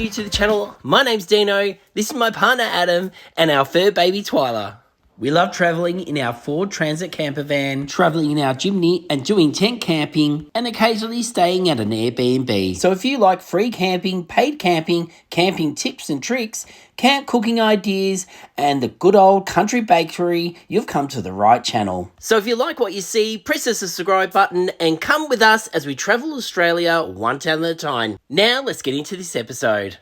new to the channel, my name's Dino, this is my partner Adam, and our fur baby Twyla. We love travelling in our Ford Transit camper van, travelling in our Jimny and doing tent camping, and occasionally staying at an Airbnb. So if you like free camping, paid camping, camping tips and tricks, camp cooking ideas, and the good old country bakery, you've come to the right channel. So if you like what you see, press the subscribe button and come with us as we travel Australia one town at a time. Now let's get into this episode.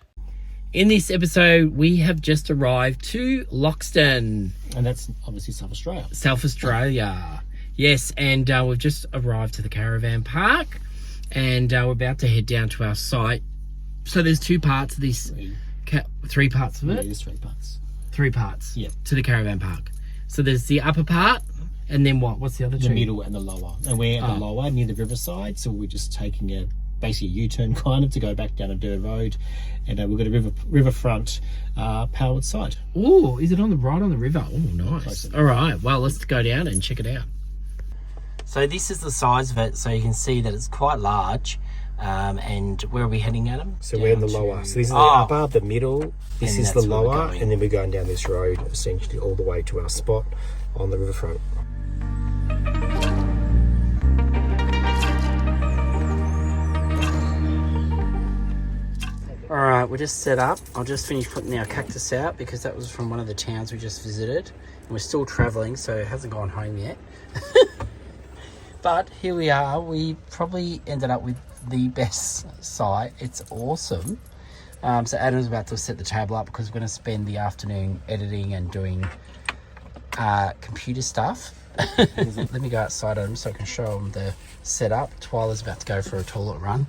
In this episode, we have just arrived to Loxton. And that's obviously South Australia. South Australia. Yes, and we've just arrived to the Caravan park. And we're about to head down to our site. So there's two parts of this. Three parts of it? Yeah, there's 3 parts. 3 parts? Yeah. To the Caravan park. So there's the upper part, and then what? What's the other two? The middle and the lower. And we're at the lower, near the riverside. So we're just taking basically a U-turn kind of to go back down a dirt road, and we've got a riverfront powered site. Oh, is it right on the river? Oh, nice. All right, well, let's go down and check it out. So this is the size of it, so you can see that it's quite large. And where are we heading, Adam? So we're in the lower. So this is the upper, the middle. This is the lower, and then we're going down this road essentially all the way to our spot on the riverfront. Alright, we're just set up. I'll just finish putting our cactus out because that was from one of the towns we just visited. And we're still travelling, so it hasn't gone home yet. But here we are. We probably ended up with the best site. It's awesome. So Adam's about to set the table up because we're going to spend the afternoon editing and doing computer stuff. Let me go outside Adam so I can show them the setup. Twyla's about to go for a toilet run.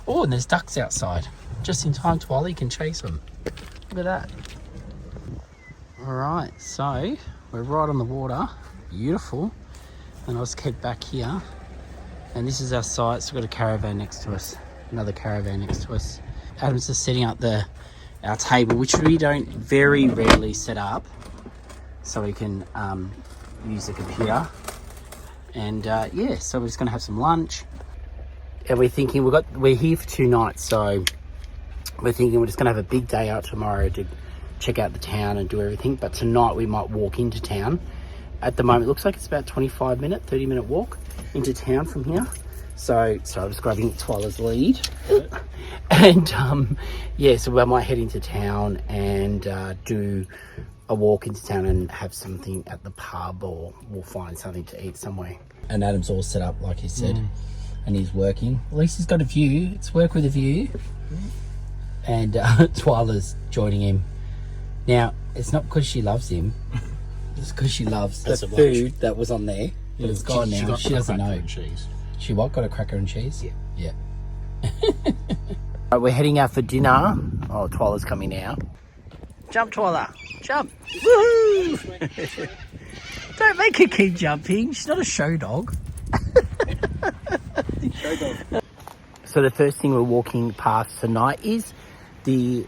Oh, and there's ducks outside. Just in time, Twyla, you can chase them. Look at that. All right, so we're right on the water. Beautiful. And I'll just head back here. And this is our site. So we've got a caravan next to us. Another caravan next to us. Adam's just setting up our table, which we don't very rarely set up. So we can use the computer. And yeah, so we're just going to have some lunch. And we're thinking we're here for 2 nights, so we're thinking we're just gonna have a big day out tomorrow to check out the town and do everything. But tonight we might walk into town. At the moment, it looks like it's about 30-minute walk into town from here. So I'm just grabbing Twyla's lead. And yeah, so we might head into town and do a walk into town and have something at the pub, or we'll find something to eat somewhere. And Adam's all set up, like he said. And he's working. At least he's got a view. It's work with a view. And Twyla's joining him. Now, it's not because she loves him. It's because she loves the food that was on there. But it's gone now. She doesn't know. She what? Got a cracker and cheese? Yeah. Right, we're heading out for dinner. Oh, Twyla's coming now. Jump, Twyla. Jump. Woohoo! Don't make her keep jumping. She's not a show dog. So the first thing we're walking past tonight is the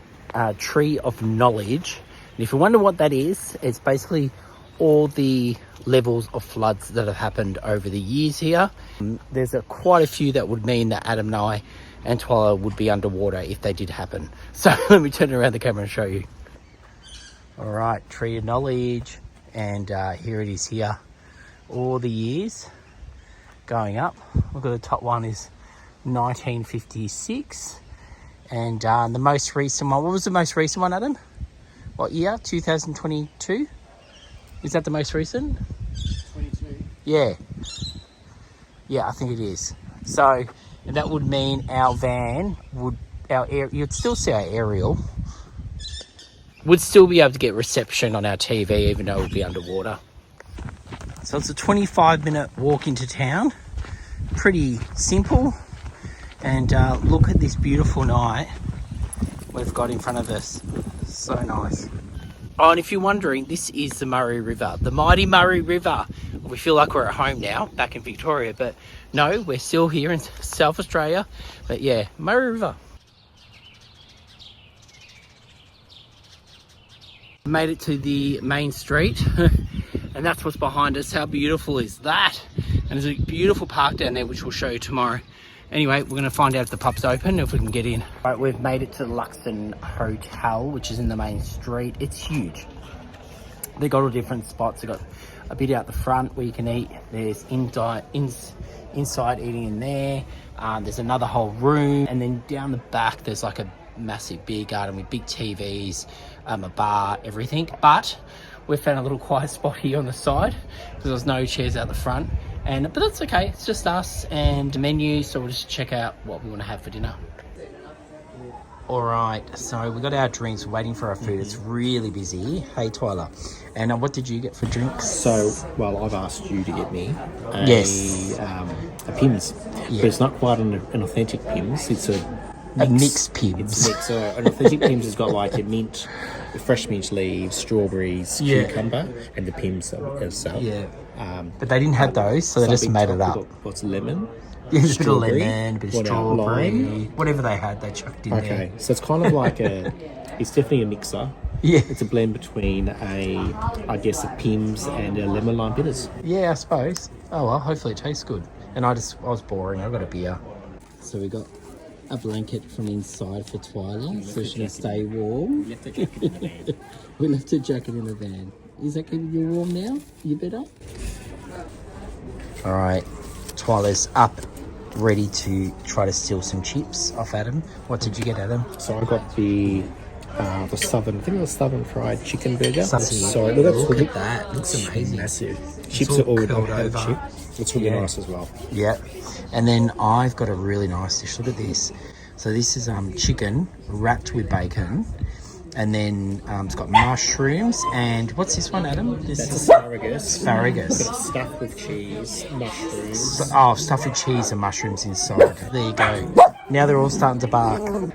Tree of Knowledge. And if you wonder what that is, it's basically all the levels of floods that have happened over the years here. There's quite a few that would mean that Adam and I and Twyla would be underwater if they did happen. So let me turn around the camera and show you. All right, Tree of Knowledge. And here it is here. All the years going up. Look at the top one is 1956, and the most recent one, what was the most recent one, Adam? What year? 2022? Is that the most recent? 22. Yeah, I think it is. So that would mean our van you'd still see our aerial, would still be able to get reception on our TV even though it would be underwater. So it's a 25-minute walk into town. Pretty simple. And look at this beautiful night we've got in front of us. So nice. Oh, and if you're wondering, this is the Murray River, the mighty Murray River. We feel like we're at home now, back in Victoria, but no, we're still here in South Australia. But yeah, Murray River. Made it to the main street. And that's what's behind us. How beautiful is that? And there's a beautiful park down there, which we'll show you tomorrow. Anyway, we're going to find out if the pub's open, if we can get in. All right, we've made it to the Loxton Hotel, which is in the main street. It's huge. They got all different spots. They got a bit out the front where you can eat. There's inside eating in there. There's another whole room, and then down the back there's like a massive beer garden with big TVs, a bar, everything. But we found a little quiet spot here on the side because there's no chairs out the front. But that's okay. It's just us and the menu, so we'll just check out what we want to have for dinner. All right, so we got our drinks, waiting for our food. It's really busy. Hey, Twyla. And what did you get for drinks? So, well, I've asked you to get me a Pimm's. Yeah. But it's not quite an authentic Pimm's. It's a mixed Pimm's. It's a mix. So an authentic Pimm's has got like a mint, fresh mint leaves, strawberries, cucumber, and the Pimm's itself. Yeah. But they didn't have those, so they just made it up. What's lemon? Yeah, a bit of lemon, a bit of strawberry, lime. Whatever they had, they chucked in there. Okay, so it's kind of like it's definitely a mixer. Yeah. It's a blend between I guess a Pimm's and a lemon lime bitters. Yeah, I suppose. Oh well, hopefully it tastes good. And I was boring, I got a beer. So we got a blanket from inside for Twyla, so she can stay warm. We left the jacket in the van. We left a jacket in the van. Is that keeping you warm now? You better? Alright, Twyla's up, ready to try to steal some chips off Adam. What did you get, Adam? So I got the southern, I think it was southern fried chicken burger. Sorry, look at that. It looks amazing. Massive. Chips are all over. Chip. It's really nice as well. Yeah. And then I've got a really nice dish. Look at this. So this is chicken wrapped with bacon. And then it's got mushrooms. And what's this one, Adam? That's asparagus. Asparagus. It's stuffed with cheese, mushrooms. Stuffed with cheese and mushrooms inside. There you go. Now they're all starting to bark.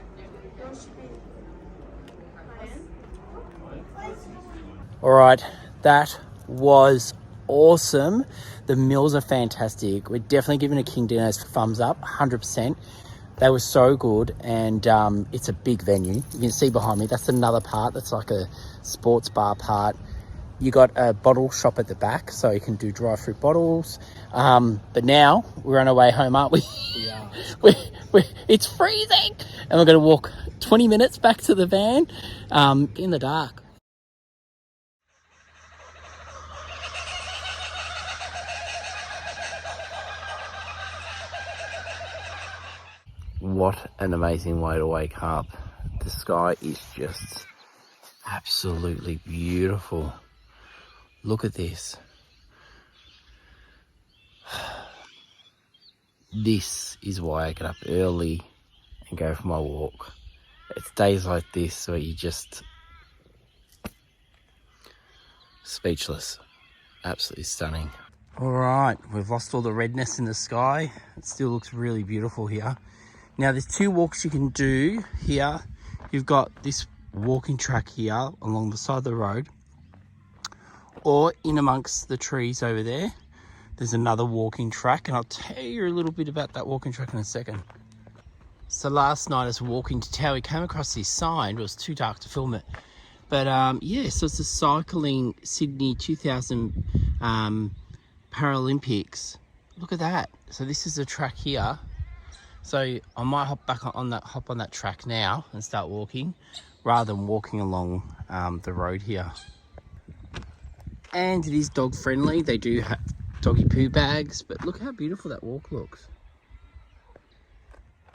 All right, that was awesome. The meals are fantastic. We're definitely giving a King Dinners thumbs up, 100%. They were so good, and it's a big venue. You can see behind me, that's another part. That's like a sports bar part. You got a bottle shop at the back, so you can do dry fruit bottles. But now we're on our way home, aren't we? We are. It's freezing, and we're going to walk 20 minutes back to the van in the dark. What an amazing way to wake up. The sky is just absolutely beautiful. Look at this. This is why I get up early and go for my walk. It's days like this where you just speechless. Absolutely stunning. All right, we've lost all the redness in the sky. It still looks really beautiful here. Now there's two walks you can do here. You've got this walking track here along the side of the road, or in amongst the trees over there, there's another walking track, and I'll tell you a little bit about that walking track in a second. So last night as we were walking to town, we came across this sign. It was too dark to film it. But yeah, so it's the Cycling Sydney 2000 Paralympics. Look at that. So this is the track here. So I might hop on that track now and start walking, rather than walking along the road here. And it is dog friendly. They do have doggy poo bags, but look how beautiful that walk looks.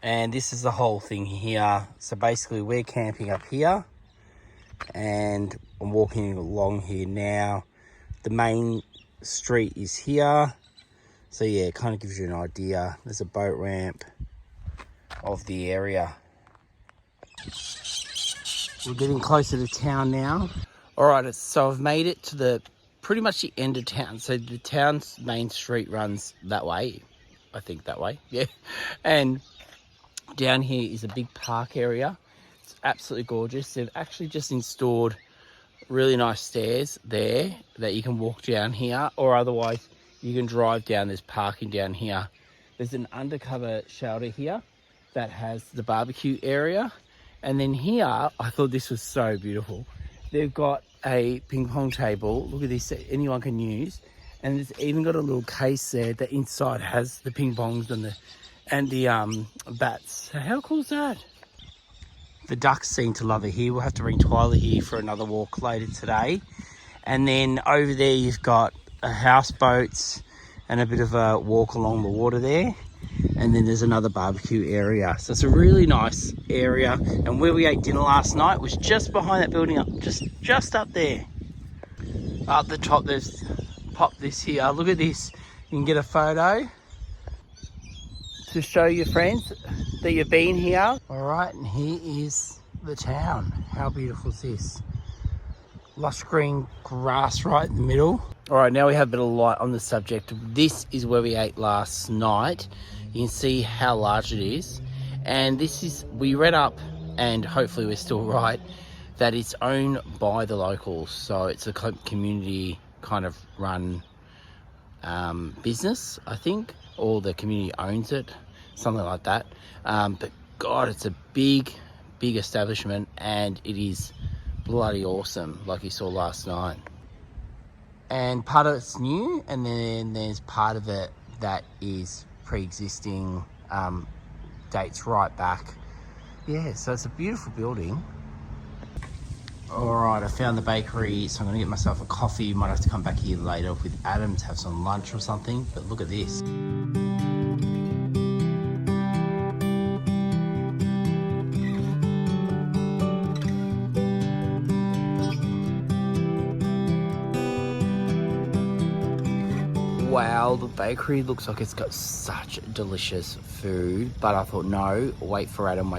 And this is the whole thing here. So basically we're camping up here, and I'm walking along here now. The main street is here. So yeah, it kind of gives you an idea. There's a boat ramp of the area. We're getting closer to town now. All right, so I've made it to pretty much the end of town. So the town's main street runs that way. I think that way, yeah. And down here is a big park area. It's absolutely gorgeous. They've actually just installed really nice stairs there that you can walk down here, or otherwise you can drive down. There's parking down here. There's an undercover shelter here that has the barbecue area. And then here, I thought this was so beautiful. They've got a ping pong table. Look at this, that anyone can use. And it's even got a little case there that inside has the ping pongs And the bats. How cool is that? The ducks seem to love it here. We'll have to bring Twyla here for another walk later today. And then over there you've got houseboats and a bit of a walk along the water there. And then there's another barbecue area. So it's a really nice area. And where we ate dinner last night was just behind that building up, just up there. Up the top, there's pop this here. Look at this. You can get a photo to show your friends that you've been here. All right, and here is the town. How beautiful is this? Lush green grass right in the middle. All right, now we have a bit of light on the subject. This is where we ate last night. You can see how large it is. And this is, we read up, and hopefully we're still right, that it's owned by the locals. So it's a community kind of run business, I think, or the community owns it, something like that. But God, it's a big establishment, and it is bloody awesome, like you saw last night. And part of it's new, and then there's part of it that is pre-existing, dates right back. Yeah, so it's a beautiful building. All right, I found the bakery, so I'm gonna get myself a coffee. Might have to come back here later with Adam to have some lunch or something, but look at this. Wow, the bakery looks like it's got such delicious food, but I thought, no, wait for Adam.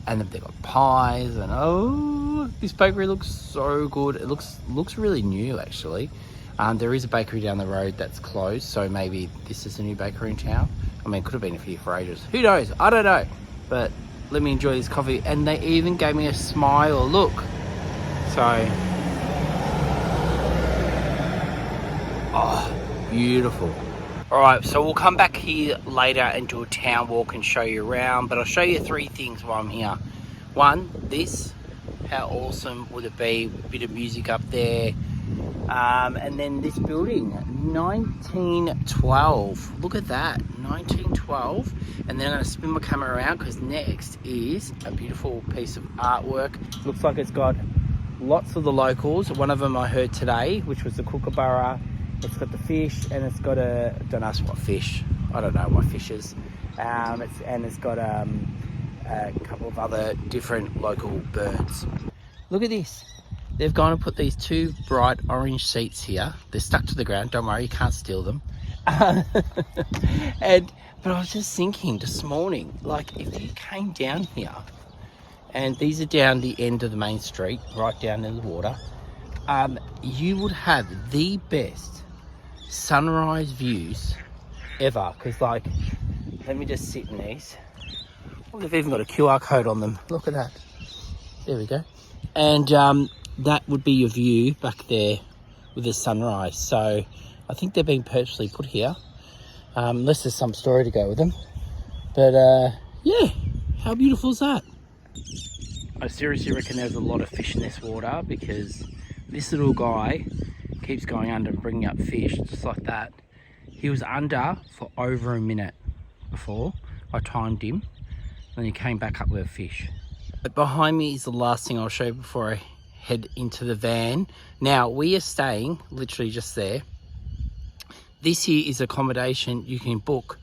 And then they've got pies, and oh, this bakery looks so good. It looks really new, actually. There is a bakery down the road that's closed, so maybe this is a new bakery in town. I mean, it could have been here for ages. Who knows? I don't know. But let me enjoy this coffee. And they even gave me a smile. Look. So, oh, beautiful. All right, so we'll come back here later and do a town walk and show you around, but I'll show you three things while I'm here. One, this, how awesome would it be? A bit of music up there. And then this building, 1912. Look at that, 1912. And then I'm gonna spin my camera around because next is a beautiful piece of artwork. Looks like it's got lots of the locals. One of them I heard today, which was the kookaburra. It's got the fish, and it's got a, don't ask what fish, I don't know what fish is. It's got a couple of other different local birds. Look at this. They've gone and put these two bright orange seats here. They're stuck to the ground, don't worry, you can't steal them. But I was just thinking this morning, like if you came down here, and these are down the end of the main street, right down in the water, you would have the best sunrise views ever. Because, like, let me just sit in these. Oh, they've even got a QR code on them. Look at that. There we go. And that would be your view back there with the sunrise. So I think they're being purposely put here, unless there's some story to go with them. But yeah, how beautiful is that? I seriously reckon there's a lot of fish in this water, because this little guy keeps going under and bringing up fish just like that. He was under for over a minute before I timed him, and then he came back up with a fish. But behind me is the last thing I'll show you before I head into the van. Now, we are staying literally just there. This here is accommodation you can book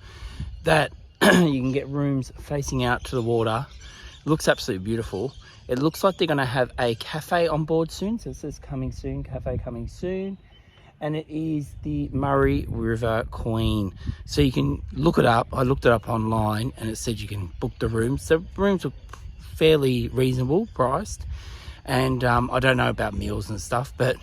that you can get rooms facing out to the water. It looks absolutely beautiful. It looks like they're going to have a cafe on board soon. So it says coming soon, cafe coming soon. And it is the Murray River Queen. So you can look it up. I looked it up online, and it said you can book the rooms. The rooms are fairly reasonable priced. And I don't know about meals and stuff, but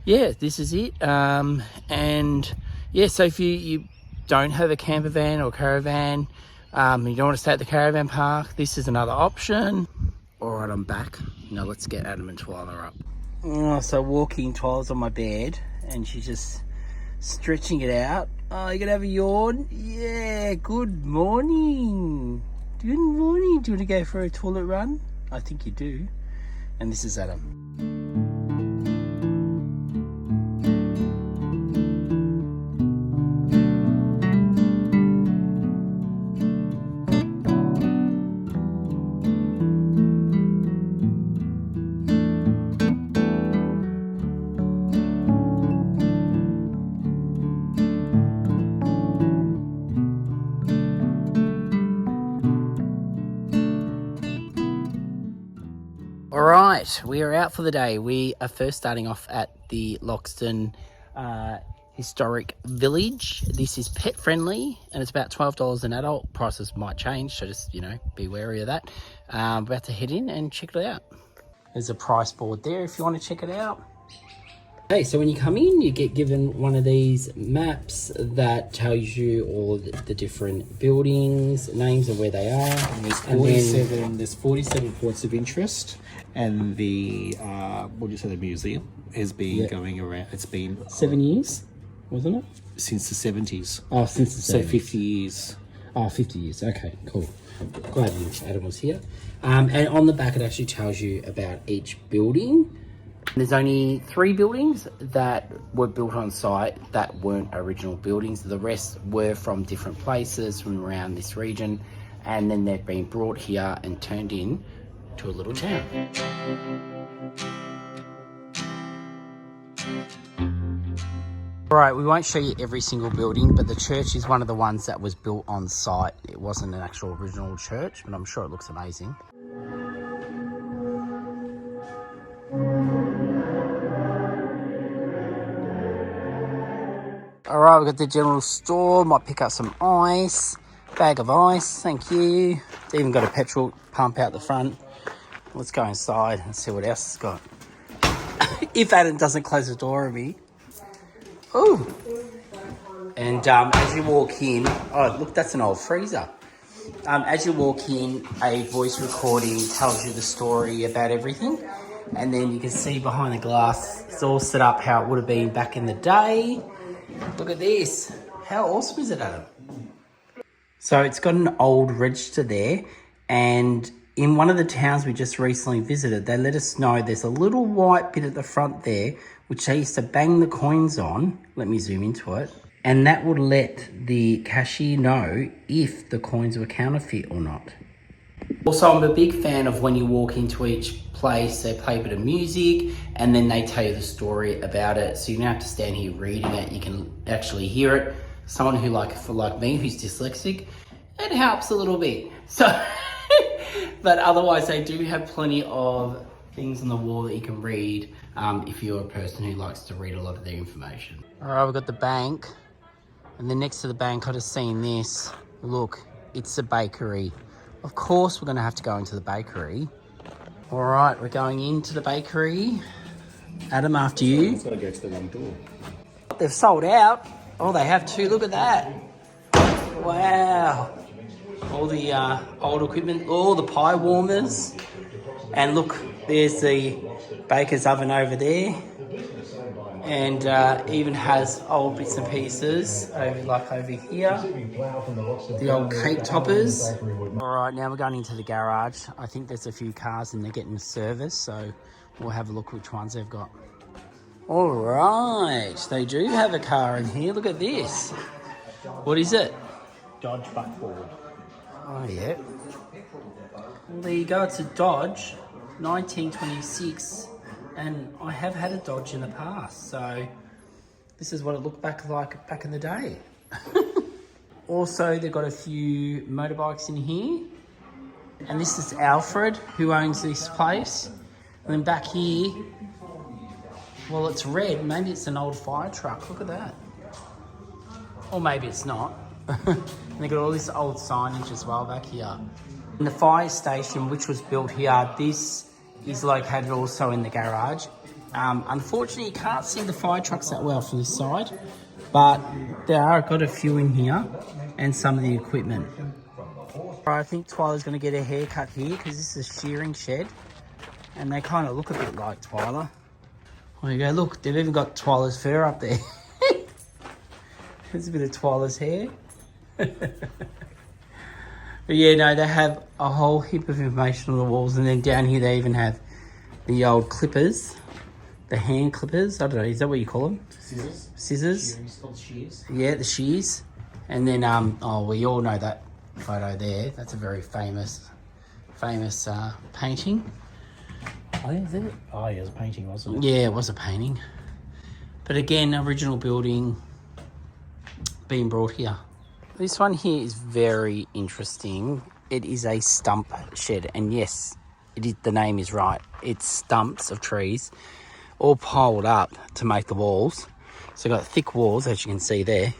yeah, this is it. And yeah, so if you don't have a camper van or caravan, you don't want to stay at the caravan park, this is another option. All right, I'm back. Now let's get Adam and Twyla up. Oh, so walking, Twyla's on my bed, and she's just stretching it out. Oh, you gonna have a yawn? Yeah, good morning. Good morning. Do you want to go for a toilet run? I think you do. And this is Adam. right, we are out for the day. We are first starting off at the Loxton Historic Village. This is pet friendly and it's about $12 an adult. Prices might change, so just, you know, be wary of that. About to head in and check it out. There's a price board there if you want to check it out. Okay, so when you come in, you get given one of these maps that tells you all the different buildings, names of where they are. And there's 47 points of interest, and the the museum has been going around. It's been 7 years, wasn't it? Since the 70s. Oh, since the 70s. So 50 years. Oh, 50 years. Okay, cool. Glad Adam was here. And on the back, it actually tells you about each building. There's only 3 buildings that were built on site that weren't original buildings. The rest were from different places from around this region, and then they've been brought here and turned in to a little town. Right, we won't show you every single building, but the church is one of the ones that was built on site. It wasn't an actual original church, but I'm sure it looks amazing. All right, we've got the general store. Might pick up some ice. Bag of ice, thank you. It's even got a petrol pump out the front. Let's go inside and see what else it's got. If Adam doesn't close the door on me. Ooh. And as you walk in, oh, look, that's an old freezer. As you walk in, a voice recording tells you the story about everything. And then you can see behind the glass, it's all set up how it would have been back in the day. Look at this. How awesome is it, Adam? So it's got an old register there, and in one of the towns we just recently visited, they let us know there's a little white bit at the front there, which they used to bang the coins on. Let me zoom into it. And that would let the cashier know if the coins were counterfeit or not. Also, I'm a big fan of when you walk into each place, they play a bit of music and then they tell you the story about it. So you don't have to stand here reading it, you can actually hear it. Someone who like me, who's dyslexic, it helps a little bit. So, but otherwise they do have plenty of things on the wall that you can read if you're a person who likes to read a lot of their information. All right, we've got the bank. And then next to the bank, I just seen this. Look, it's a bakery. Of course, we're going to have to go into the bakery. All right, we're going into the bakery. Adam, after you. It's got to go to the wrong door. They've sold out. Oh, they have too. Look at that. Wow. All the old equipment, all the pie warmers. And look, there's the baker's oven over there. And even has old bits and pieces over here. The old cake toppers. All right, now we're going into the garage. I think there's a few cars and they're getting serviced, so we'll have a look which ones they've got. All right, they do have a car in here. Look at this. What is it? Dodge buckboard. Oh, yeah. Well, there you go. It's a Dodge, 1926. And I have had a Dodge in the past, so this is what it looked like back in the day. Also, they've got a few motorbikes in here. And this is Alfred, who owns this place. And then back here, well, it's red. Maybe it's an old fire truck. Look at that. Or maybe it's not. And they've got all this old signage as well back here. And the fire station, which was built here, this is located also in the garage. Unfortunately, you can't see the fire trucks that well from this side, but there are got a few in here and some of the equipment. I think Twyla's going to get a haircut here because this is a shearing shed and they kind of look a bit like Twyla. There you go, look, they've even got Twyla's fur up there. There's a bit of Twyla's hair. But yeah, no, they have a whole heap of information on the walls, and then down here they even have the old clippers, the hand clippers. I don't know, is that what you call them? Scissors. Scissors. Shears, called shears. Yeah, the shears. And then, oh, we all know that photo there. That's a very famous painting. Oh, yeah, is it? Oh, yeah, it was a painting, wasn't it? Yeah, it was a painting. But again, original building being brought here. This one here is very interesting. It is a stump shed, and yes, the name is right. It's stumps of trees all piled up to make the walls. So got thick walls, as you can see there,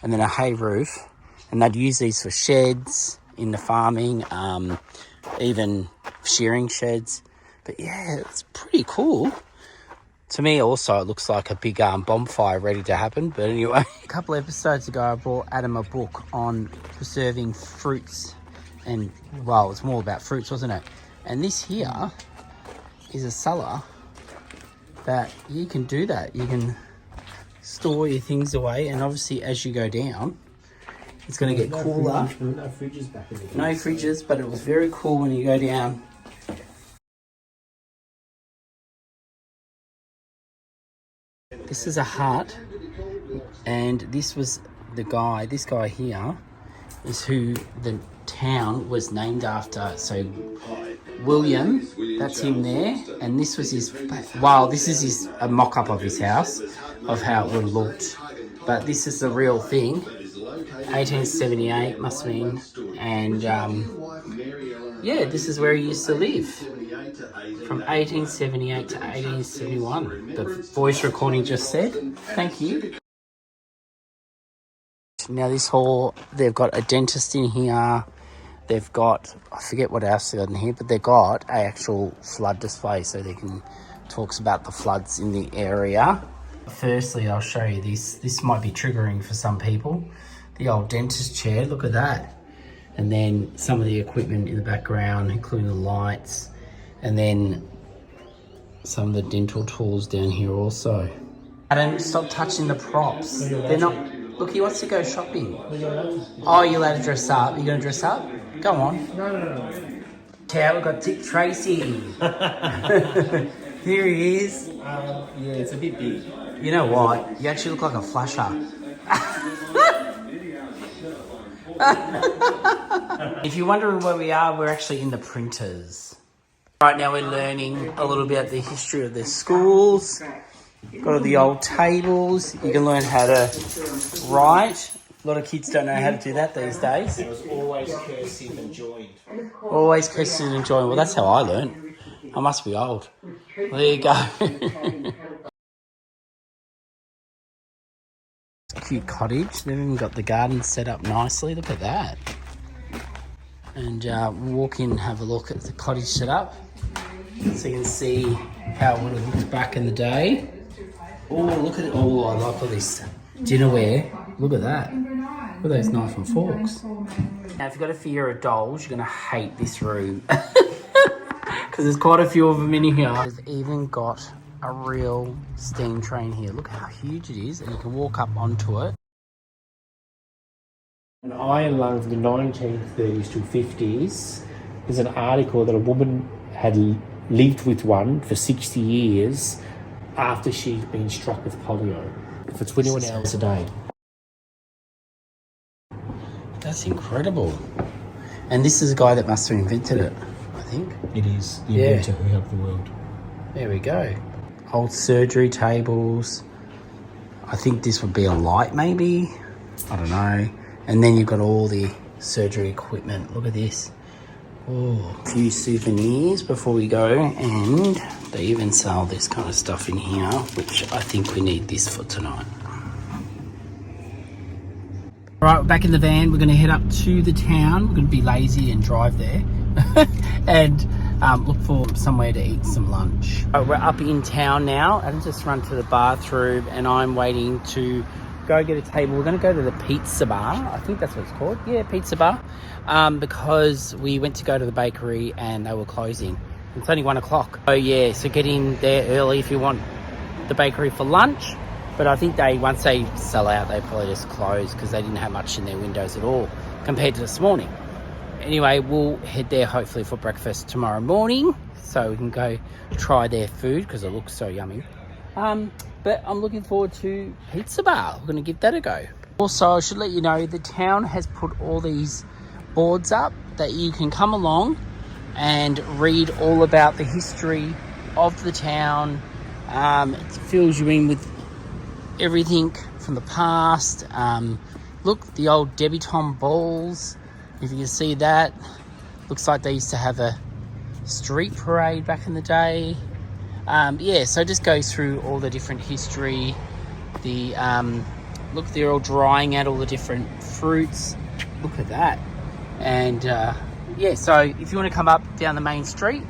and then a hay roof. And they'd use these for sheds in the farming, even shearing sheds. But yeah, it's pretty cool. To me also, it looks like a big bonfire ready to happen. But anyway, a couple of episodes ago, I brought Adam a book on preserving fruits. And, well, it's more about fruits, wasn't it? And this here is a cellar that you can do that. You can store your things away. And obviously, as you go down, it's going to get cooler. No fridges back in the No fridges, but it was very cool when you go down. This is a hut, and this was the guy, this guy here is who the town was named after. So William, that's him there, and this was his, well, this is a mock-up of his house, of how it would have looked, but this is the real thing. 1878 must have been, and yeah, this is where he used to live from 1878 to 1871. The voice recording just said. Thank you. Now this hall, they've got a dentist in here. They've got, I forget what else they got in here, but they've got an actual flood display so they can talks about the floods in the area. Firstly, I'll show you this. This might be triggering for some people. The old dentist chair, look at that. And then some of the equipment in the background, including the lights. And then some of the dental tools down here also. Adam, stop touching the props. They're not... Look, he wants to go shopping. Oh, you're allowed to dress up. You going to dress up? Go on. No. Tower, we've got Dick Tracy. Here he is. Yeah, it's a bit big. You know what? You actually look like a flasher. If you're wondering where we are, we're actually in the printers. Right now we're learning a little bit about the history of the schools. Got all the old tables. You can learn how to write. A lot of kids don't know how to do that these days. It was always cursive and joined. Always cursive and joined. Well, that's how I learned. I must be old. Well, there you go. Cute cottage. They've even got the garden set up nicely. Look at that. And we'll walk in and have a look at the cottage set up so you can see how it would have looked back in the day. Oh, look at it. Oh, I like all this dinnerware. Look at that. Look at those knife and forks. Now, if you've got a fear of dolls, you're going to hate this room. Because there's quite a few of them in here. They've even got a real steam train here. Look how huge it is, and you can walk up onto it. An iron lung from the 1930s to 50s. There's an article that a woman had lived with one for 60 years after she'd been struck with polio for 21 hours a day. That's incredible. And this is a guy that must have invented it, I think. It is the inventor who helped the world. There we go. Old surgery tables. I think this would be a light maybe. I don't know. And then you've got all the surgery equipment. Look at this. Oh, a few souvenirs before we go. And they even sell this kind of stuff in here, which I think we need this for tonight. All right, we're back in the van. We're going to head up to the town. We're going to be lazy and drive there. And look for somewhere to eat some lunch. We're up in town now. I just run to the bathroom and I'm waiting to go get a table. We're going to go to the pizza bar. I think that's what it's called. Yeah, pizza bar. Because we went to go to the bakery and they were closing. It's only 1 o'clock. Oh yeah, so get in there early if you want the bakery for lunch. But I think once they sell out, they probably just close because they didn't have much in their windows at all compared to this morning. Anyway, we'll head there hopefully for breakfast tomorrow morning so we can go try their food because it looks so yummy. But I'm looking forward to Pizza Bar. We're going to give that a go. Also, I should let you know the town has put all these boards up that you can come along and read all about the history of the town. It fills you in with everything from the past. Look, the old debutante balls. If you can see that, looks like they used to have a street parade back in the day. Yeah, so it just goes through all the different history. The look, they're all drying out all the different fruits. Look at that. And yeah, so if you want to come up down the main street,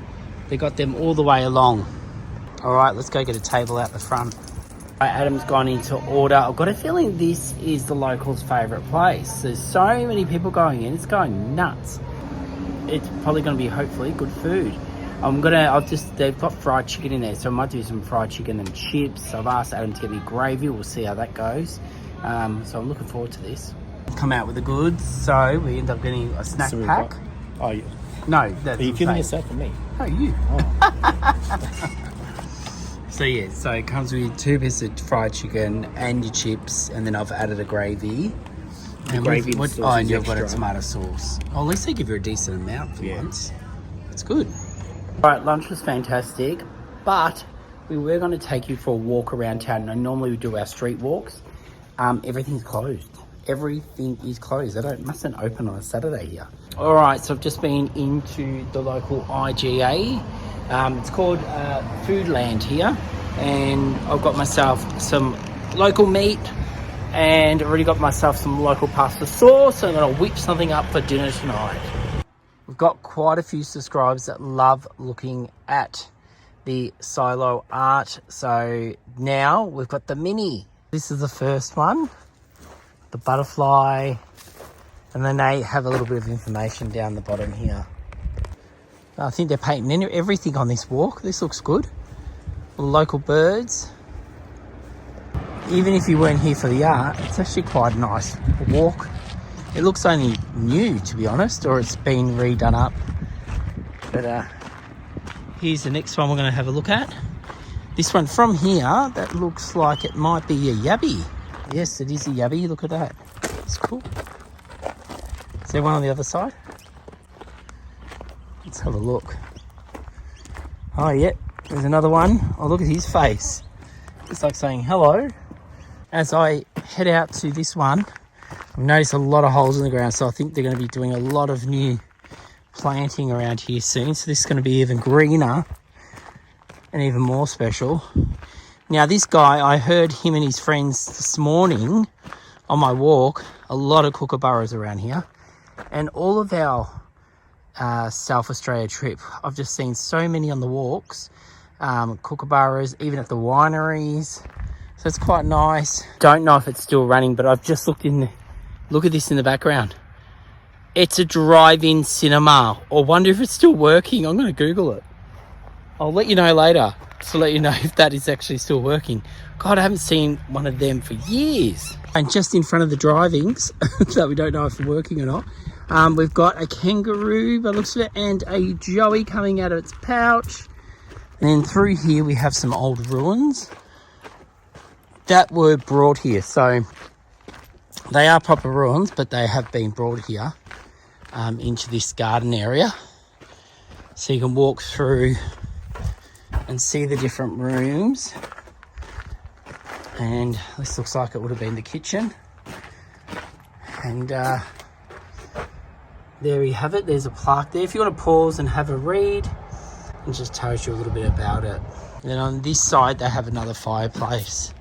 they got them all the way along. All right, let's go get a table out the front. Right, Adam's gone into order. I've got a feeling this is the locals' favourite place. There's so many people going in, it's going nuts. It's probably going to be hopefully good food. They've got fried chicken in there, so I might do some fried chicken and chips. I've asked Adam to get me gravy. We'll see how that goes. So I'm looking forward to this. Come out with the goods, so we end up getting a snack pack. Yeah. No, that's Are you kidding yourself or me? No, you. Oh. So yeah, so it comes with 2 pieces of fried chicken and your chips, and then I've added a gravy. And gravy and you've got a tomato sauce. Oh, at least they give you a decent amount for once. That's good. All right, lunch was fantastic, but we were going to take you for a walk around town. Now, normally we do our street walks. Everything's closed. Everything is closed. They mustn't open on a Saturday here. All right, so I've just been into the local IGA. It's called Foodland here, and I've got myself some local meat, and already got myself some local pasta sauce. I'm going to whip something up for dinner tonight. We've got quite a few subscribers that love looking at the silo art, so now we've got the mini. This is the first one, the butterfly, and then they have a little bit of information down the bottom here. I think they're painting everything on this walk. This looks good. Local birds. Even if you weren't here for the art, it's actually quite a nice walk. It looks only new, to be honest, or it's been redone up. But here's the next one we're going to have a look at. This one from here, that looks like it might be a yabby. Yes, it is a yabby. Look at that. It's cool. Is there one on the other side? Let's have a look. Oh, yeah, there's another one. Oh, look at his face. It's like saying hello. As I head out to this one, I've noticed a lot of holes in the ground, so I think they're going to be doing a lot of new planting around here soon. So this is going to be even greener and even more special. Now, this guy, I heard him and his friends this morning on my walk, a lot of kookaburras around here. And all of our South Australia trip, I've just seen so many on the walks, kookaburras, even at the wineries, so it's quite nice. Don't know if it's still running, but I've just looked look at this in the background. It's a drive-in cinema. I wonder if it's still working. I'm going to Google it. I'll let you know later to let you know if that is actually still working. God, I haven't seen one of them for years. And just in front of the drivings that we don't know if they're working or not, we've got a kangaroo by the looks of it, and a joey coming out of its pouch. And then through here we have some old ruins that were brought here. So they are proper ruins, but they have been brought here into this garden area. So you can walk through and see the different rooms. And this looks like it would have been the kitchen. And there we have it. There's a plaque there. If you want to pause and have a read, it just tells you a little bit about it. And then on this side, they have another fireplace.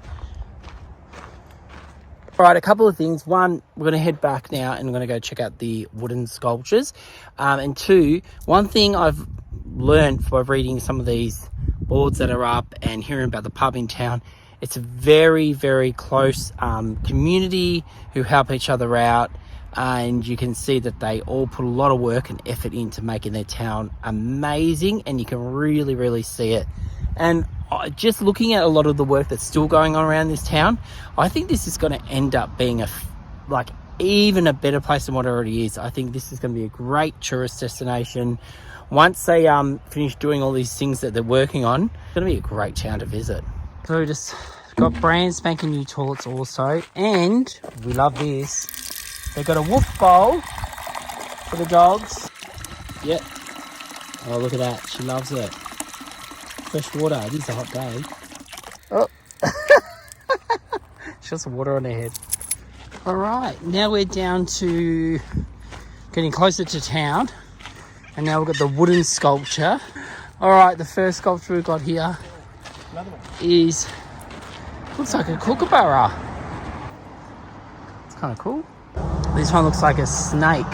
All right, a couple of things. One, we're going to head back now and we're going to go check out the wooden sculptures. And two, one thing I've learned by reading some of these boards that are up and hearing about the pub in town, it's a very, very close community who help each other out. And you can see that they all put a lot of work and effort into making their town amazing, and you can really, really see it. And just looking at a lot of the work that's still going on around this town, I think this is going to end up being even a better place than what it already is. I think this is going to be a great tourist destination. Once they finish doing all these things that they're working on, it's going to be a great town to visit. So we just got brand spanking new toilets also, and we love this. They've got a woof bowl for the dogs. Yep. Oh, look at that. She loves it. Fresh water. It is a hot day. Oh. She got some water on her head. All right. Now we're down to getting closer to town. And now we've got the wooden sculpture. All right, the first sculpture we've got here is, looks like a kookaburra. It's kind of cool. This one looks like a snake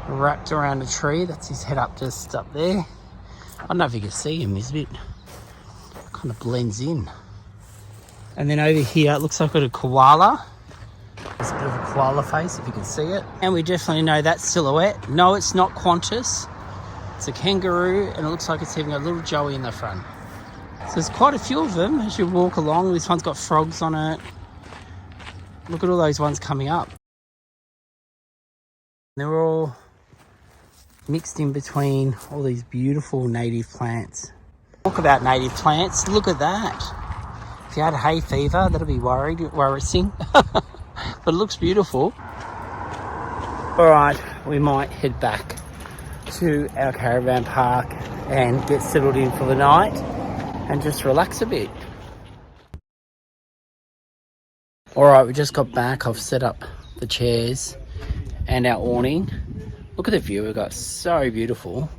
wrapped around a tree. That's his head up, just up there. I don't know if you can see him. He's a bit, kind of blends in. And then over here, it looks like we've got a koala. There's a bit of a koala face, if you can see it. And we definitely know that silhouette. No, it's not Qantas. It's a kangaroo, and it looks like it's having a little Joey in the front. So there's quite a few of them as you walk along. This one's got frogs on it. Look at all those ones coming up. They're all mixed in between all these beautiful native plants. Talk about native plants. Look at that. If you had hay fever, that'd be worrisome. But it looks beautiful. All right, we might head back to our caravan park and get settled in for the night and just relax a bit. All right, we just got back. I've set up the chairs and our awning. Look at the view we've got, so beautiful.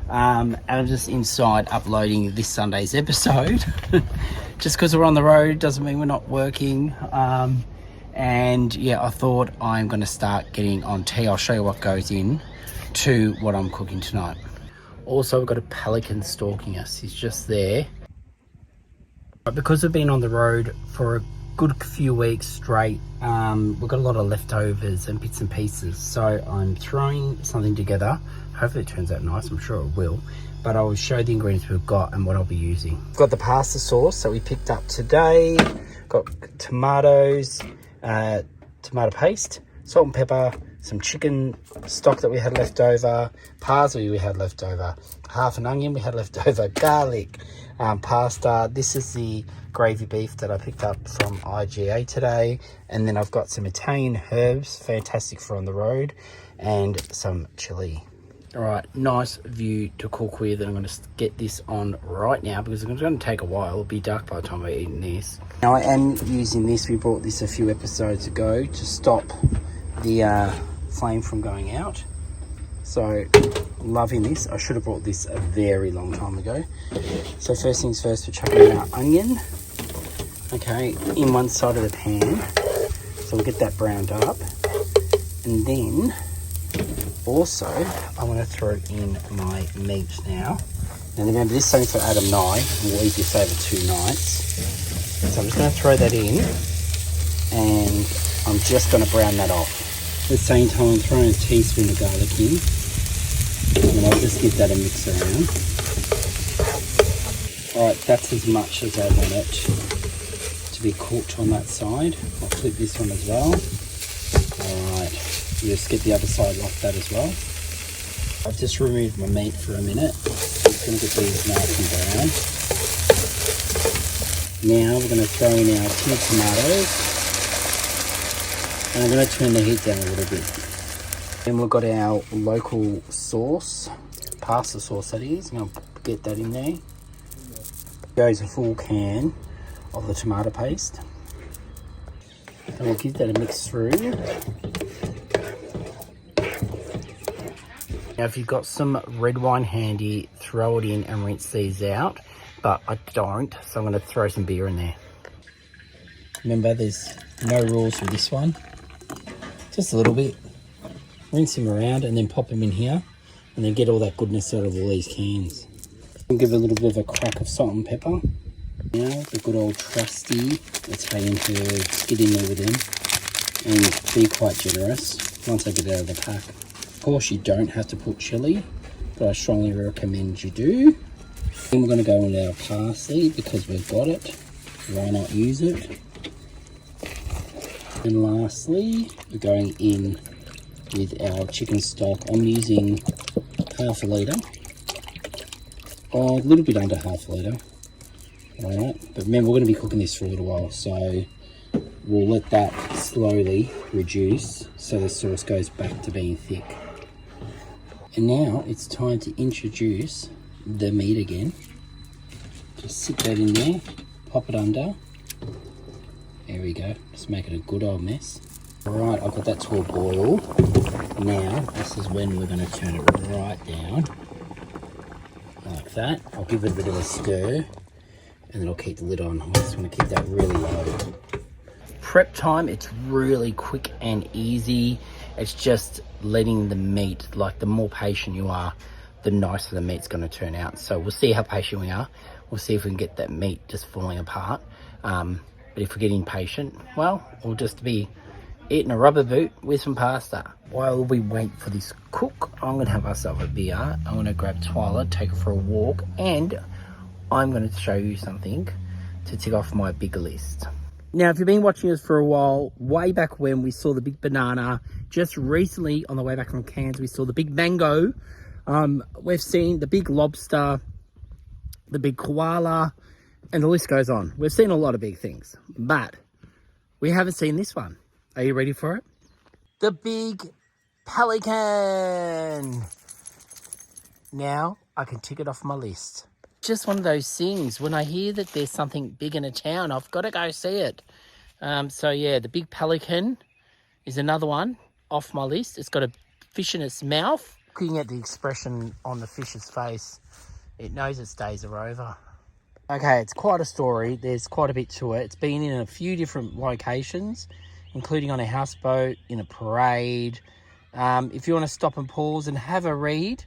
And I'm just inside uploading this Sunday's episode. Just because we're on the road doesn't mean we're not working. And yeah, I thought I'm going to start getting on tea. I'll show you what goes in to what I'm cooking tonight. Also, we've got a pelican stalking us. He's just there. But because we've been on the road for a good few weeks straight, we've got a lot of leftovers and bits and pieces. So I'm throwing something together. Hopefully it turns out nice. I'm sure it will. But I'll show the ingredients we've got and what I'll be using. We've got the pasta sauce that we picked up today. Got tomatoes, tomato paste, salt and pepper, some chicken stock that we had left over, parsley we had left over, half an onion we had left over, garlic, pasta. This is the gravy beef that I picked up from IGA today. And then I've got some Italian herbs, fantastic for on the road, and some chili. All right, nice view to cook with, and I'm going to get this on right now because it's going to take a while. It'll be dark by the time we're eating this. Now I am using this. We bought this a few episodes ago to stop the flame from going out. So loving this. I should have brought this a very long time ago. So first things first, we're chucking our onion, okay, in one side of the pan. So we'll get that browned up, and then also, I want to throw in my meat now. Now remember, this is only for Adam and I, and we'll eat this over 2 nights. So I'm just going to throw that in, and I'm just going to brown that off. At the same time, I'm throwing a teaspoon of garlic in, and I'll just give that a mix around. Alright, that's as much as I want it to be cooked on that side. I'll flip this one as well. Alright. Just get the other side like that as well. I've just removed my meat for a minute. I'm just going to get these nice and brown. Now we're going to throw in our tinned tomatoes. And I'm going to turn the heat down a little bit. Then we've got our local sauce, pasta sauce that is. I'm going to get that in there. Goes a full can of the tomato paste. And we'll give that a mix through. Now if you've got some red wine handy, throw it in and rinse these out, but I don't, so I'm going to throw some beer in there. Remember, there's no rules with this one, just a little bit. Rinse them around and then pop them in here, and then get all that goodness out of all these cans. And give it a little bit of a crack of salt and pepper. Now the good old trusty Italian herbs, get in there with them, and be quite generous once I get it out of the pack. Of course, you don't have to put chili, but I strongly recommend you do. Then we're going to go with our parsley because we've got it. Why not use it? And lastly, we're going in with our chicken stock. I'm using half a litre, or a little bit under half a litre. Alright, but remember, we're going to be cooking this for a little while, so we'll let that slowly reduce so the sauce goes back to being thick. And now it's time to introduce the meat again. Just sit that in there, pop it under. There we go, just make it a good old mess. Alright, I've got that to a boil. Now, this is when we're going to turn it right down. like that. I'll give it a bit of a stir and then I'll keep the lid on. I just want to keep that really low. Prep time, it's really quick and easy. It's just letting the meat, like the more patient you are, the nicer the meat's going to turn out. So we'll see how patient we are. We'll see if we can get that meat just falling apart. But if we're getting impatient, well, we'll just be eating a rubber boot with some pasta. While we wait for this cook, I'm going to have myself a beer. I'm going to grab Twyla, take her for a walk, and I'm going to show you something to tick off my bigger list. Now, if you've been watching us for a while, way back when we saw the big banana, just recently on the way back from Cairns, we saw the big mango. We've seen the big lobster, the big koala, and the list goes on. We've seen a lot of big things, but we haven't seen this one. Are you ready for it? The big pelican. Now I can tick it off my list. Just one of those things, when I hear that there's something big in a town, I've got to go see it. So yeah, the big pelican is another one off my list. It's got a fish in its mouth. Looking at the expression on the fish's face, it knows its days are over. Okay, it's quite a story. There's quite a bit to it. It's been in a few different locations, including on a houseboat, in a parade. If you want to stop and pause and have a read,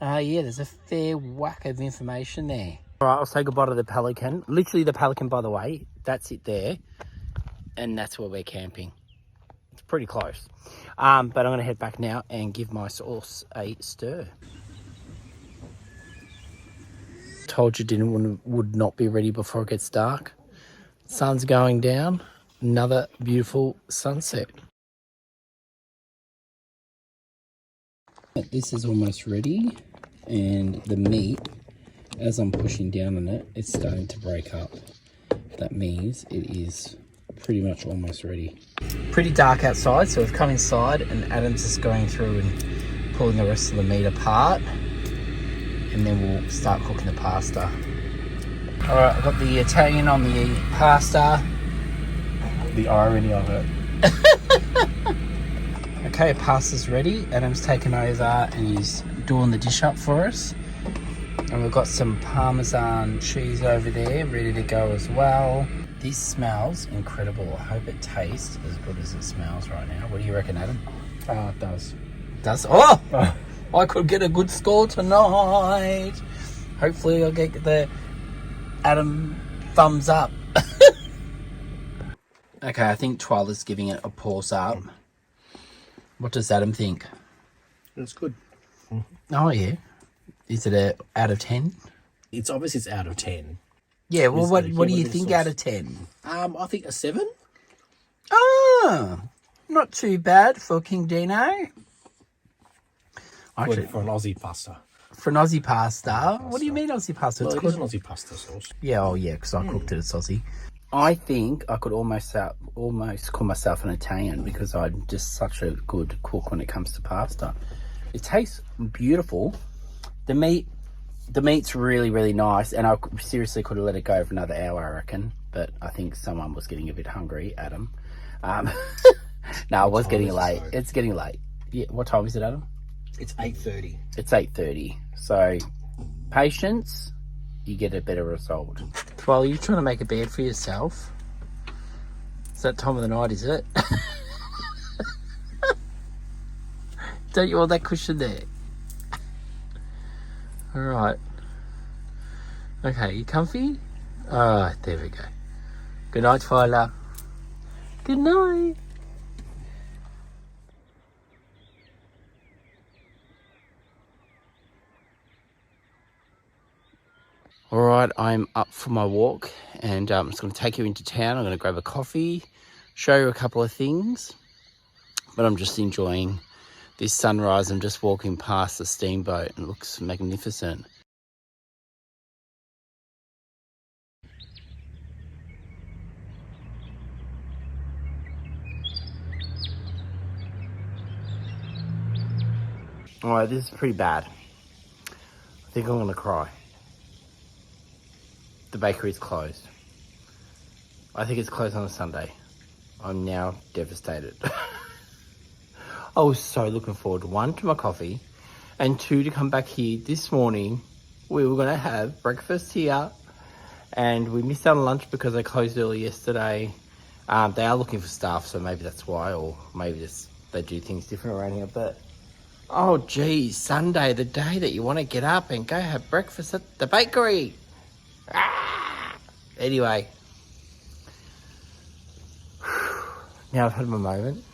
yeah, there's a fair whack of information there. All right, I'll say goodbye to the pelican. Literally the pelican, by the way. That's it there. And that's where we're camping. It's pretty close. But I'm going to head back now and give my sauce a stir. Told you would not be ready before it gets dark. Sun's going down. Another beautiful sunset. This is almost ready, and the meat, as I'm pushing down on it, it's starting to break up. That means it is pretty much almost ready. Pretty dark outside, so we've come inside and Adam's just going through and pulling the rest of the meat apart, and then we'll start cooking the pasta. All right, I've got the Italian on the pasta. The irony of it. Okay, pasta's ready. Adam's taken over and he's doing the dish up for us. And we've got some Parmesan cheese over there, ready to go as well. This smells incredible. I hope it tastes as good as it smells right now. What do you reckon, Adam? It does. Does? Oh! I could get a good score tonight. Hopefully I'll get the Adam thumbs up. Okay, I think Twyla's giving it a pause up. What does Adam think? It's good. Oh, yeah. Is it a out of 10? It's obviously it's out of 10. Yeah, well, what do you think out of 10? I think a 7. Ah, not too bad for King Dino. Actually, For an Aussie pasta. For an Aussie pasta? What do you mean Aussie pasta? Well, It's it is good. an Aussie pasta sauce. Yeah, oh yeah, because I cooked it as Aussie. I think I could almost call myself an Italian because I'm just such a good cook when it comes to pasta. It tastes beautiful. The meat's really, really nice, and I seriously could have let it go for another hour, I reckon. But I think someone was getting a bit hungry, Adam. No, I was getting late. It's getting late. Yeah, what time is it, Adam? It's 8:30. It's 8:30. So, patience, you get a better result. Well, you're trying to make a bed for yourself. It's that time of the night, is it? Don't you want that cushion there? All right. Okay, you comfy? All right, there we go. Good night, Twyla. Good night. All right, I'm up for my walk and I'm just going to take you into town. I'm going to grab a coffee, show you a couple of things, but I'm just enjoying this sunrise. I'm just walking past the steamboat and it looks magnificent. All right, this is pretty bad. I think I'm going to cry. The bakery is closed. I think it's closed on a Sunday. I'm now devastated. I was so looking forward, 1, to my coffee, and 2, to come back here this morning we were going to have breakfast here, and we missed out on lunch because they closed early yesterday. They are looking for staff, so maybe that's why, or maybe just they do things different around here. But oh geez, Sunday, the day that you want to get up and go have breakfast at the bakery. Anyway, now I've had my moment.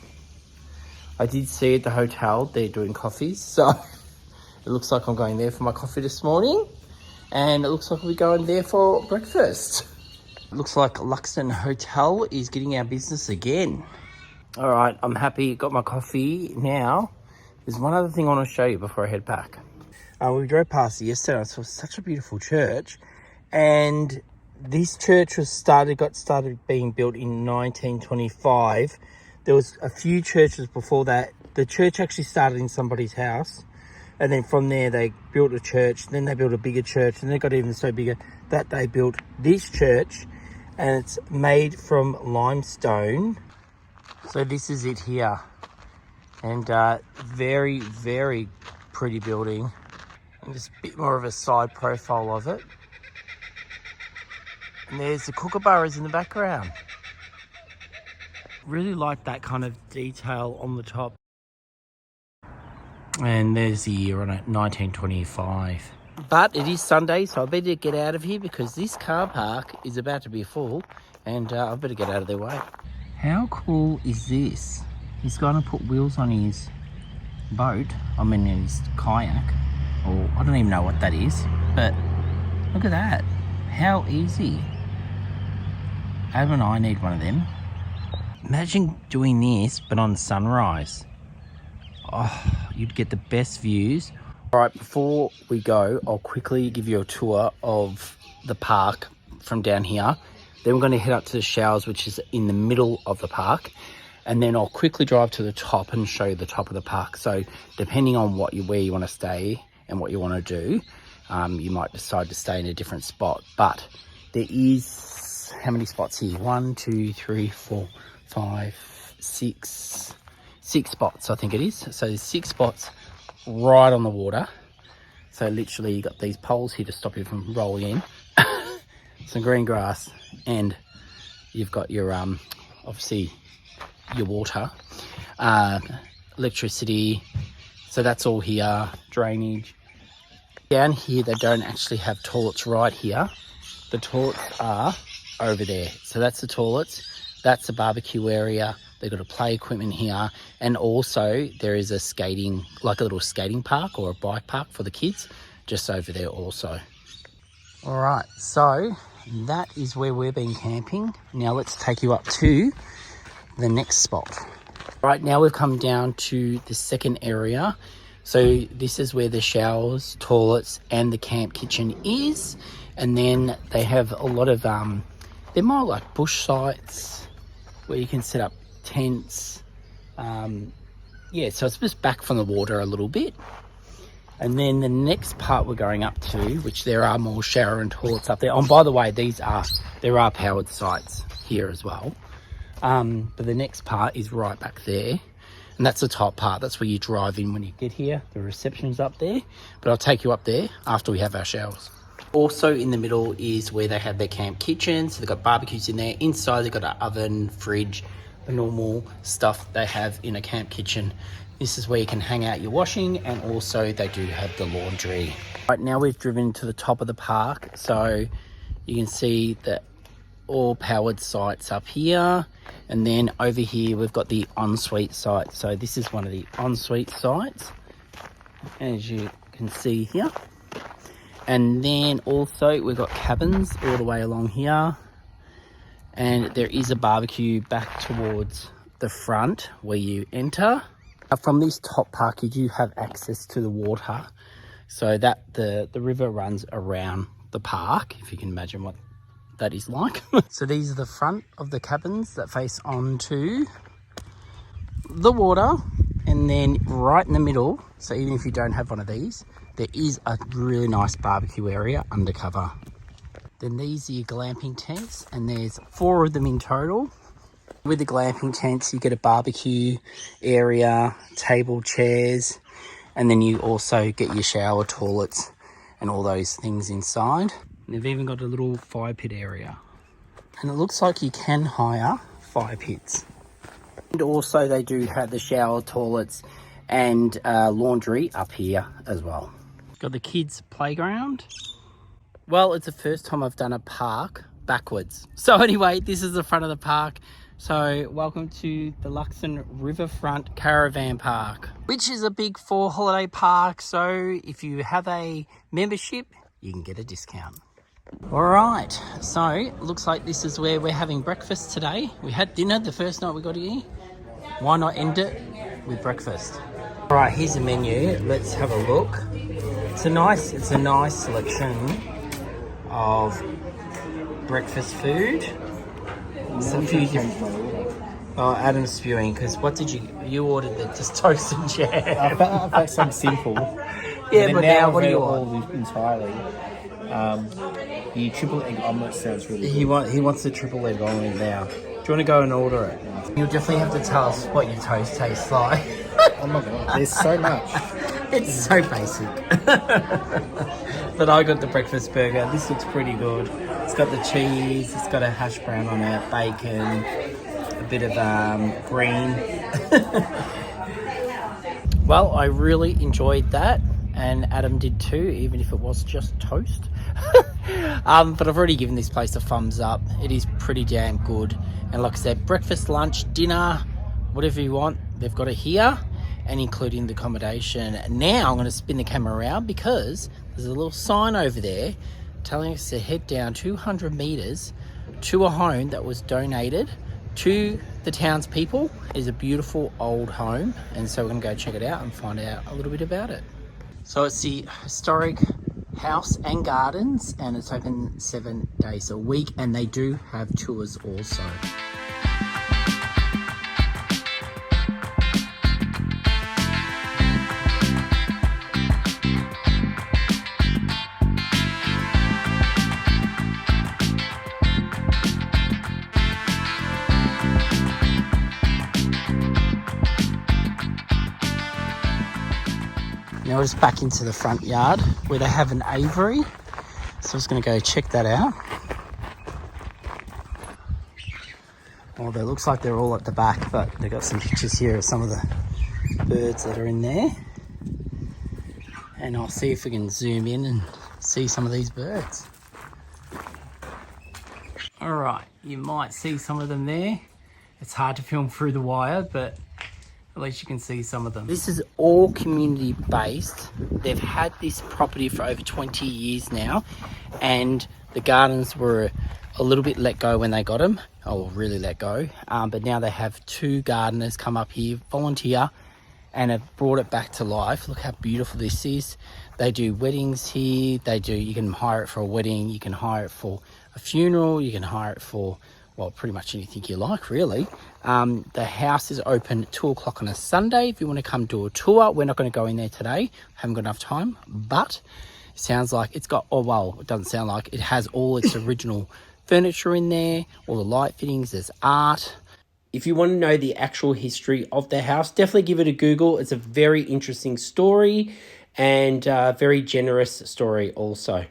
I did see at the hotel they're doing coffees, so it looks like I'm going there for my coffee this morning, and it looks like we'll be going there for breakfast. It looks like Loxton Hotel is getting our business again. All right, I'm happy, got my coffee now. There's one other thing I want to show you before I head back. We drove past it yesterday. I saw such a beautiful church, and this church got started being built in 1925. There was a few churches before that. The church actually started in somebody's house, and then from there they built a church. Then they built a bigger church, and they got even so bigger that they built this church, and it's made from limestone. So this is it here, and very, very pretty building, and just a bit more of a side profile of it. And there's the kookaburras in the background. Really like that kind of detail on the top. And there's the year on it, 1925. But it is Sunday, so I better get out of here because this car park is about to be full, and I better get out of their way. How cool is this? He's going to put wheels on his boat, his kayak, or I don't even know what that is, but look at that. How easy. Adam and I need one of them. Imagine doing this, but on sunrise. Oh, you'd get the best views. All right, before we go, I'll quickly give you a tour of the park from down here. Then we're going to head up to the showers, which is in the middle of the park. And then I'll quickly drive to the top and show you the top of the park. So depending on where you want to stay and what you want to do, you might decide to stay in a different spot. But there is, how many spots here? 1, 2, 3, 4, 5, 6 spots, I think it is. So there's 6 spots right on the water. So literally you got these poles here to stop you from rolling in. Some green grass, and you've got your obviously your water, electricity. So that's all here. Drainage. Down here they don't actually have toilets right here. The toilets are over there. So that's the toilets. That's the barbecue area. They've got a play equipment here, and also there is a skating, like a little skating park or a bike park for the kids just over there also. All right, so that is where we've been camping. Now let's take you up to the next spot. Right now we've come down to the second area. So this is where the showers, toilets, and the camp kitchen is. And then they have a lot of, they're more like bush sites where you can set up tents. Yeah, so it's just back from the water a little bit. And then the next part we're going up to, which there are more shower and toilets up there. Oh, and by the way, there are powered sites here as well. But the next part is right back there. And that's the top part. That's where you drive in when you get here. The reception's up there. But I'll take you up there after we have our showers. Also in the middle is where they have their camp kitchen. So they've got barbecues in there. Inside they've got an oven, fridge, the normal stuff they have in a camp kitchen. This is where you can hang out your washing, and also they do have the laundry. Right now we've driven to the top of the park, so you can see that all powered sites up here, and then over here we've got the ensuite site. So this is one of the ensuite sites, as you can see here. And then also we've got cabins all the way along here, and there is a barbecue back towards the front where you enter. From this top park, you do have access to the water, so that the river runs around the park, if you can imagine what that is like. So these are the front of the cabins that face onto the water, and then right in the middle, so even if you don't have one of these, there is a really nice barbecue area undercover. Then these are your glamping tents, and there's 4 of them in total. With the glamping tents, you get a barbecue area, table, chairs, and then you also get your shower, toilets, and all those things inside. And they've even got a little fire pit area. And it looks like you can hire fire pits. And also they do have the shower, toilets and laundry up here as well. Got the kids' playground. Well, it's the first time I've done a park backwards. So anyway, this is the front of the park. So welcome to the Loxton Riverfront Caravan Park, which is a big 4 holiday park. So if you have a membership, you can get a discount. All right, so looks like this is where we're having breakfast today. We had dinner the first night we got here. Why not end it with breakfast? All right, here's the menu. Let's have a look. It's a nice selection of breakfast food. Some few different. Oh, Adam's spewing because what did you ordered? The just toast and jam. I've had some simple. Yeah, but now what do you want? All entirely. The triple egg omelette sounds really good. He wants the triple egg omelette now. Do you want to go and order it? You'll definitely have to tell us what your toast tastes like. Oh my god, there's so much. It's so basic. But I got the breakfast burger. This looks pretty good. It's got the cheese, it's got a hash brown on it, bacon, a bit of green. Well, I really enjoyed that, and Adam did too, even if it was just toast. But I've already given this place a thumbs up. It is pretty damn good. And like I said, breakfast, lunch, dinner, whatever you want, they've got it here, and including the accommodation. Now I'm going to spin the camera around because there's a little sign over there telling us to head down 200 meters to a home that was donated to the townspeople. It is a beautiful old home, and so we're going to go check it out and find out a little bit about it. So it's the historic house and gardens, and it's open 7 days a week, and they do have tours also. Now we're just back into the front yard where they have an aviary. So I was going to go check that out. Well, it looks like they're all at the back, but they've got some pictures here of some of the birds that are in there. And I'll see if we can zoom in and see some of these birds. All right, you might see some of them there. It's hard to film through the wire, but at least you can see some of them. This is all community based. They've had this property for over 20 years now, and the gardens were a little bit let go when they got them. Oh, really let go. But now they have 2 gardeners come up here, volunteer, and have brought it back to life. Look how beautiful this is. They do weddings here. You can hire it for a wedding. You can hire it for a funeral. You can hire it for, well, pretty much anything you like, really. The house is open at 2 o'clock on a Sunday. If you want to come do a tour, we're not going to go in there today. Haven't got enough time, but it sounds like it's got, oh, well, it doesn't sound like it has all its original furniture in there, all the light fittings, there's art. If you want to know the actual history of the house, definitely give it a Google. It's a very interesting story and a very generous story also.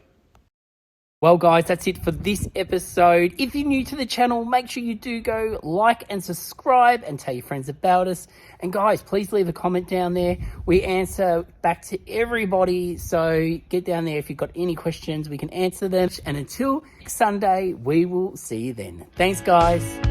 Well, guys, that's it for this episode. If you're new to the channel, make sure you do go like and subscribe and tell your friends about us. And guys, please leave a comment down there. We answer back to everybody. So get down there if you've got any questions, we can answer them. And until next Sunday, we will see you then. Thanks, guys.